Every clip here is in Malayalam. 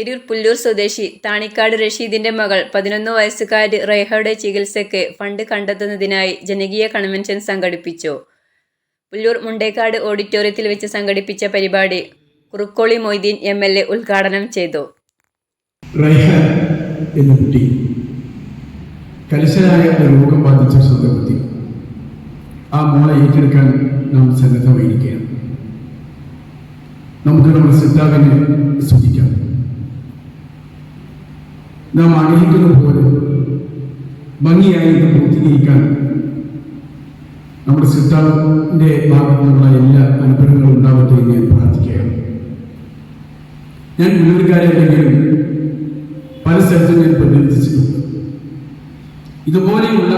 തിരൂർ പുല്ലൂർ സ്വദേശി താണിക്കാട് റഷീദിന്റെ മകൾ 11 വയസ്സുകാരി റൈഹയുടെ ചികിത്സയ്ക്ക് ഫണ്ട് കണ്ടെത്തുന്നതിനായി ജനകീയ കൺവെൻഷൻ സംഘടിപ്പിച്ചു. പുല്ലൂർ മുണ്ടേക്കാട് ഓഡിറ്റോറിയത്തിൽ വെച്ച് സംഘടിപ്പിച്ച പരിപാടി കുറുക്കോളി മൊയ്തീൻ MLA ഉദ്ഘാടനം ചെയ്തു. റൈഹ എന്ന കുട്ടി കലശലായ രോഗം ബാധിച്ച സന്ദർഭത്തിൽ ആ മോളെ ഏറ്റെടുക്കാൻ നാം സന്നദ്ധമായിരിക്കുകയാണ്. നമുക്ക് നമ്മുടെ സിദ്ധാന്തനെ ശ്രദ്ധിക്കാം. നാം ആഗ്രഹിക്കുന്ന പോലെ ഭംഗിയായി ഇത് പൂർത്തീകരിക്കാൻ നമ്മുടെ സിദ്ധാന്തന്റെ ഭാഗത്തു നിന്നുള്ള എല്ലാ അനുഗ്രഹങ്ങളും ഉണ്ടാവട്ടെ എന്ന് ഞാൻ പ്രാർത്ഥിക്കുകയാണ്. ഞാൻ മുന്നൂറുകാരെങ്കിലും പല സ്ഥലത്തും ഞാൻ പ്രതിനിധിച്ചിട്ടുണ്ട്. ഇതുപോലെയുള്ള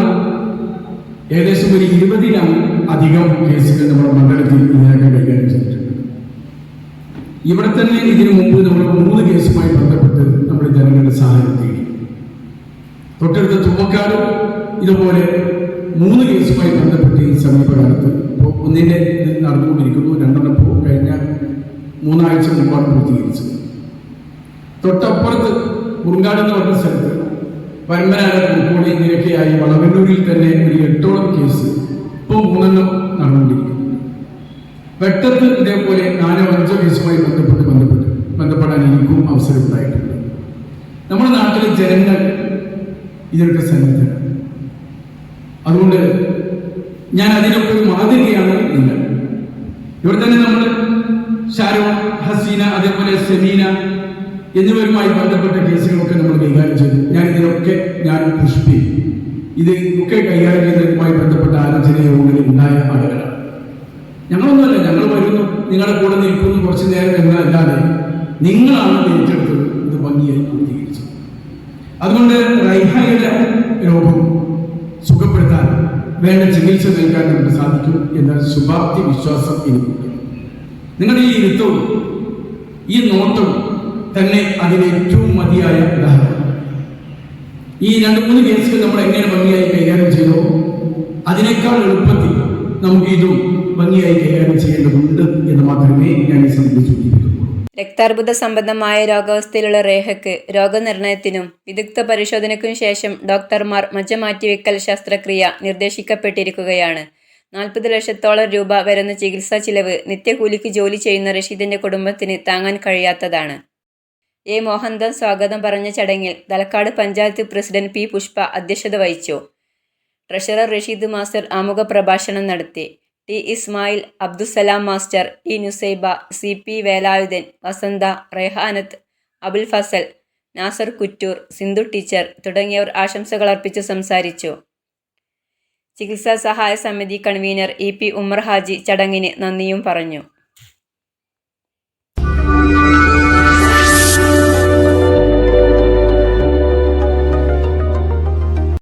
ഏകദേശം ഒരു 20-ലും അധികം കേസുകൾ നമ്മുടെ മണ്ഡലത്തിൽ ഇതിനകം കൈകാര്യം ചെയ്തിട്ടുണ്ട്. ഇവിടെ തന്നെ ഇതിനു മുമ്പ് നമ്മൾ 3 കേസുമായി ബന്ധപ്പെട്ട് നമ്മുടെ ജനങ്ങളുടെ സഹായം തേടി. തൊട്ടടുത്ത തുമ്പക്കാട് ഇതുപോലെ 3 കേസുമായി ബന്ധപ്പെട്ട് ഈ സമീപകാലത്ത് ഒന്നിന്റെ നടന്നുകൊണ്ടിരിക്കുന്നു. 2 കഴിഞ്ഞ 3 ആഴ്ച മുമ്പാണ് പൂർത്തീകരിച്ചത്. തൊട്ടപ്പുറത്ത് കുറുങ്കാട് എന്ന് പറഞ്ഞ സ്ഥലത്ത് പരമ്പരാഗത കുറുക്കോളി ഇങ്ങനെയൊക്കെയായി വളവന്നൂരിൽ തന്നെ ഒരു 8ഓളം കേസ് ഇപ്പോൾ 3 നടന്നുകൊണ്ടിരിക്കുന്നു. വെട്ടത്ത് ഇതേപോലെ 4-5 കേസുമായി ബന്ധപ്പെടാൻ എനിക്കും അവസരം ഉണ്ടായിട്ടുണ്ട്. നമ്മുടെ നാട്ടിലെ ജനങ്ങൾ ഇതിനൊക്കെ സന്നദ്ധരാണ്. അതുകൊണ്ട് ഞാൻ അതിനൊക്കെ ഒരു മാതൃകയാണ് നിങ്ങൾ. ഇവിടെ തന്നെ നമ്മൾ ഷാരൂൺ, ഹസീന, അതേപോലെ സെമീന എന്നിവരുമായി ബന്ധപ്പെട്ട കേസുകളൊക്കെ നമ്മൾ കൈകാര്യം ചെയ്തു. ഞാൻ പുഷ്പി ഇതൊക്കെ കൈകാര്യം ചെയ്തതുമായി ബന്ധപ്പെട്ട ആലോചന യോഗങ്ങളിൽ ഉണ്ടായ ആളുകളാണ്. ഞങ്ങളൊന്നുമല്ല, ഞങ്ങൾ വരുന്നു, നിങ്ങളുടെ കൂടെ നിൽക്കുന്നു കുറച്ചു നേരം എന്നല്ലാതെ നിങ്ങളാണ് ഏറ്റെടുത്തത്. ഇത് ഭംഗിയായി പൂർത്തീകരിച്ചത്. അതുകൊണ്ട് റൈഹയുടെ രോഗം സുഖപ്പെടുത്താൻ വേണ്ട ചികിത്സ നൽകാൻ നമുക്ക് സാധിക്കും എന്ന ശുഭാപ്തി വിശ്വാസം എനിക്കുണ്ട്. നിങ്ങളുടെ ഈ ഇരുത്തവും ഈ നോട്ടവും തന്നെ അതിന് ഏറ്റവും മതിയായ ഉദാഹരണം. ഈ 2-3 കേസുകൾ നമ്മൾ എങ്ങനെ ഭംഗിയായി കൈകാര്യം ചെയ്തോ അതിനേക്കാൾ എളുപ്പത്തിൽ നമുക്ക് ഇതും ഭംഗിയായി കൈകാര്യം ചെയ്യേണ്ടതുണ്ട് എന്ന് മാത്രമേ ഞാൻ ഈ സമയത്ത് സൂചിപ്പിക്കുന്നുള്ളൂ. രക്താർബുദ സംബന്ധമായ രോഗാവസ്ഥയിലുള്ള റേഹയ്ക്ക് രോഗനിർണയത്തിനും വിദഗ്ധ പരിശോധനയ്ക്കും ശേഷം ഡോക്ടർമാർ മജ്ജ മാറ്റിവെക്കൽ ശസ്ത്രക്രിയ നിർദ്ദേശിക്കപ്പെട്ടിരിക്കുകയാണ്. 40 ലക്ഷത്തോളം രൂപ വരുന്ന ചികിത്സാ ചിലവ് നിത്യകൂലിക്ക് ജോലി ചെയ്യുന്ന റഷീദിന്റെ കുടുംബത്തിന് താങ്ങാൻ കഴിയാത്തതാണ്. എ. മോഹൻദാസ് സ്വാഗതം പറഞ്ഞ ചടങ്ങിൽ തലക്കാട് പഞ്ചായത്ത് പ്രസിഡന്റ് P. പുഷ്പ അധ്യക്ഷത വഹിച്ചു. ട്രഷറർ റഷീദ് മാസ്റ്റർ ആമുഖ പ്രഭാഷണം നടത്തി. T. Ismail, Abdussalam master, T. Nusaiba, CP Velayudhan, Vasantha, Rehanath, Abul Fazal, Nasar Kuttur, Sindhu teacher തുടങ്ങിയവർ ആശംസകൾ അർപ്പിച്ച് സംസാരിച്ചു. ചികിത്സാ സഹായ സമിതി കൺവീനർ EP ഉമ്മർ ഹാജി ചടങ്ങിന് നന്ദിയും പറഞ്ഞു.